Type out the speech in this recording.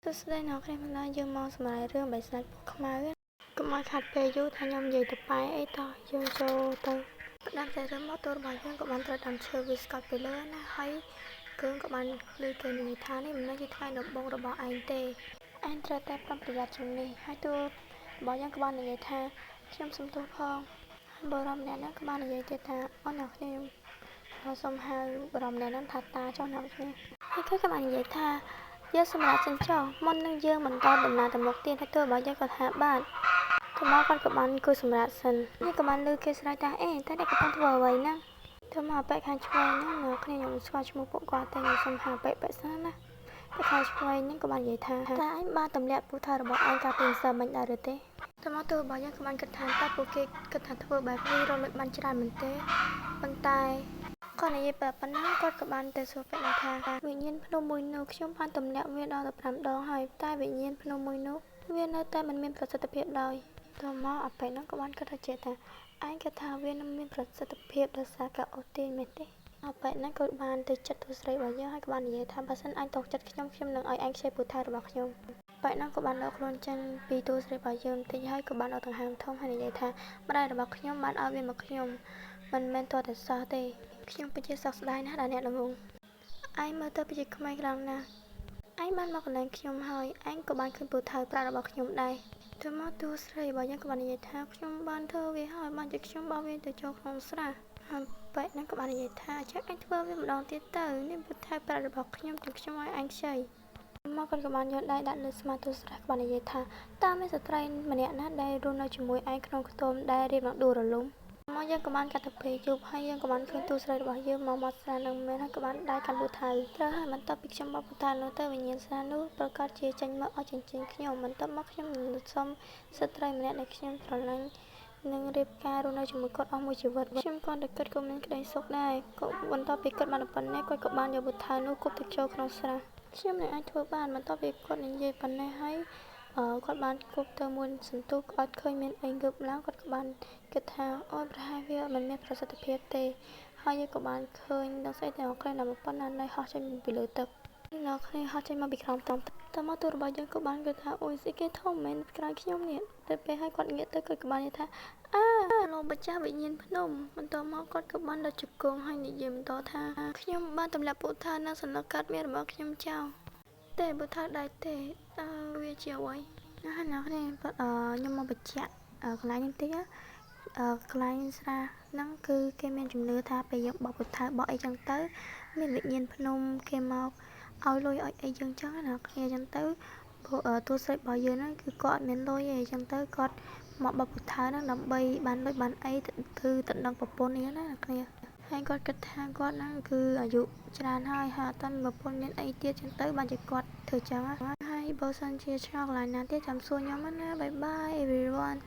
សួស្តីអ្នកគ្នាម្ល៉េះយើងមកសម្រាប់រឿងបិសាចពូខ្មៅកុំឲ្យខាត់ពេលយូរថាខ្ញុំនិយាយទៅប៉ែអីតោះយើងចូលទៅផ្ដាំតែរឿងមកទូរបស់យើងក៏បានត្រូវដាំឈើវាស្កត់ពីលើណាហើយគឺក៏បានលើគេនិយាយថានេះមិនមែនជាថ្ងៃដំបូងរបស់ឯងទេឯងត្រូវតែប្រុងប្រយ័ត្នជាងនេះហើយទូរបស់យើងក៏បាននិយាយថាខ្ញុំសុំទោសផងបរិមម្នាក់ហ្នឹងក៏បាននិយាយទៀតថាអូនអ្នកគ្នាខ្ញុំសូមហៅបរិមម្នាក់ហ្នឹងថាតាចុះអ្នកគ្នាហើយគឺក៏បាននិយាយថាយើងសម្រាប់ចិញ្ចោះមុននឹងយើងបន្តដំណើរទៅមុខទៀតហើយទោះបើយើងក៏ថាបាទទៅមកគាត់ក៏បានអង្គុយសម្រាប់សិននេះក៏បានលើគេស្រ័យថាអេតែអ្នកកំពុងធ្វើអ្វីហ្នឹងទៅមកបែកខាងឆ្វេងហ្នឹងអ្នកគ្នាខ្ញុំស្គាល់ឈ្មោះពួកគាត់តែខ្ញុំសុំហៅបែកសិនណាបែកខាងឆ្វេងហ្នឹងក៏បាននិយាយថាតើឯងបានទម្លាក់ពូថៅរបស់ឯងកាលពីម្សិលមិញដែរឬទេទៅមកទោះរបស់យើងក៏បានគិតថាតើពួកគេគិតថាធ្វើបែបនេះរលួយបានច្រើនមែនទេប៉ុន្តែគាត់និយាយប៉ុណ្ណាគាត់ក៏បានទៅសួរពេទ្យថាវិញ្ញាណភ្នំមួយនោះខ្ញុំបានទម្លាក់វាដល់ទៅ5ដងហើយតែវិញ្ញាណភ្នំមួយនោះវានៅតែមិនមានប្រសិទ្ធភាពឡើយតមកអាពេទ្យនោះក៏បានគិតថាឯងគិតថាវានឹងមានប្រសិទ្ធភាពដោយសារការអូសទាញមែនទេអាពេទ្យនោះក៏បានទៅចិត្តទូស្រីរបស់យើងហើយក៏បាននិយាយថាបើសិនឯងតោកចិត្តខ្ញុំនឹងឲ្យឯងខ្ចីពូថៅរបស់ខ្ញុំបែបនោះក៏បានដកខ្លួនចេញពីទូស្រីរបស់យើងបន្តិចហើយក៏បានអត់ដង្ហើមធំហើយនិយាយថាម្ដាយរបស់ខ្ញុំបានឲ្យវាមកខ្ញុំមិនមែនទាល់តែសោះទេខ្ញុំពិតជាសោកស្ដាយណាស់ដែលអ្នកល្ងងឯងមើលទៅពិតជាក្មេងខ្លាំងណាស់ឯងបានមកកន្លែងខ្ញុំហើយឯងក៏បានឃើញពូថៅប្រាក់របស់ខ្ញុំដែរទៅមកទូស្រីរបស់យើងក៏បាននិយាយថាខ្ញុំបានធ្វើវាហើយបានជាខ្ញុំបោះវាទៅចូលក្នុងស្រះហើយបែបហ្នឹងក៏បាននិយាយថាចាំឯងធ្វើវាម្ដងទៀតទៅនេះពូថៅប្រាក់របស់ខ្ញុំទាំងខ្ញុំឲ្យឯងខ្ចីមកគាត់ក៏បានយកដៃដាក់លើស្មាទូស្រះក៏បាននិយាយថាតើមានស្ត្រីម្នាក់ណាដែលរស់នៅជាមួយឯងក្នុងខ្ទមដែលរៀបនឹងដួលរលំមកយើងក៏បានកាត់ទៅពេលយប់ហើយយើងក៏បានឃើញទូស្រីរបស់យើងមកមាត់ស្រះនឹងមែនហើយក៏បានដៃកាន់ពូថៅត្រូវហើយបន្ទាប់ពីខ្ញុំបោះពូថៅនោះទៅវិញ្ញាណស្រះនោះប្រកាសជាចេញមកឲ្យចិញ្ចឹមខ្ញុំបន្ទាប់មកខ្ញុំសុំស្ត្រីម្នាក់ដែលខ្ញុំស្រឡាញ់នឹងរៀបការរស់នៅជាមួយគាត់អស់មួយជីវិតខ្ញុំគាត់តែគិតក៏មានក្តីសុខដែរក៏បន្ទាប់ពីគាត់បានប៉ុណ្ណេះគាត់ក៏បានយកពូថៅនោះគប់ទៅចូលក្នុងស្រះខ្ញុំនឹងអាចធ្វើបានបន្ទាប់ពីគាត់និយាយប៉ុណ្ណេះហើយគាត់បានគប់ទៅមួយសន្ទុះអត់ឃើញមានអីងើបឡើងគាត់ក៏បានគិតថាអូប្រហែលវាមិនមានប្រសិទ្ធភាពទេហើយយើងក៏បានឃើញដល់ស្អីទាំងអស់គ្នាដល់ប៉ុណ្ណានៅហោះចេញពីលើទឹកអ្នកគ្នាហោះចេញមកពីក្រោមទឹកតមកទូរបស់យើងក៏បានគិតថាអូយស្អីគេធំមែនក្រោយខ្ញុំនេះទៅពេលឲ្យគាត់ងាកទៅគាត់ក៏បាននិយាយថាលោកម្ចាស់វិញ្ញាណភ្នំបន្ទាប់មកគាត់ក៏បានដល់ជង្គង់ហើយនិយាយបន្តថាខ្ញុំបានទម្លាក់ពូថៅនៅសន្លឹកកាត់មានរបស់ខ្ញុំចោលតែពូថៅដែរទេតើវាជាអ្វីណាអ្នកគ្នាខ្ញុំមកបញ្ជាក់កន្លែងនេះតិចកន្លែងស្រះហ្នឹងគឺគេមានជំនឿថាពេលយើងបោះពូថៅបោះអីចឹងទៅមានវិញ្ញាណភ្នំគេមកឲ្យលុយឲ្យអីចឹងចឹងណាគ្នាចឹងទៅតួស្រីរបស់យើងហ្នឹងគឺគាត់អត់មានលុយទេចឹងទៅគាត់មកបោះពូថៅហ្នឹងដើម្បីបានលុយបានអីគឺតណ្ដឹងប្រពន្ធនេះណាអ្នកគ្នាហើយគាត់គិតថាគាត់ហ្នឹងគឺអាយុច្រើនហើយអត់តាន់ប្រពន្ធមានអីទៀតចឹងទៅបានជាគាត់ធ្វើចឹងហើយបើសិនជាឆ្ងល់កន្លែងណាទៀតចាំសួរខ្ញុំណាបាយបាយ everyone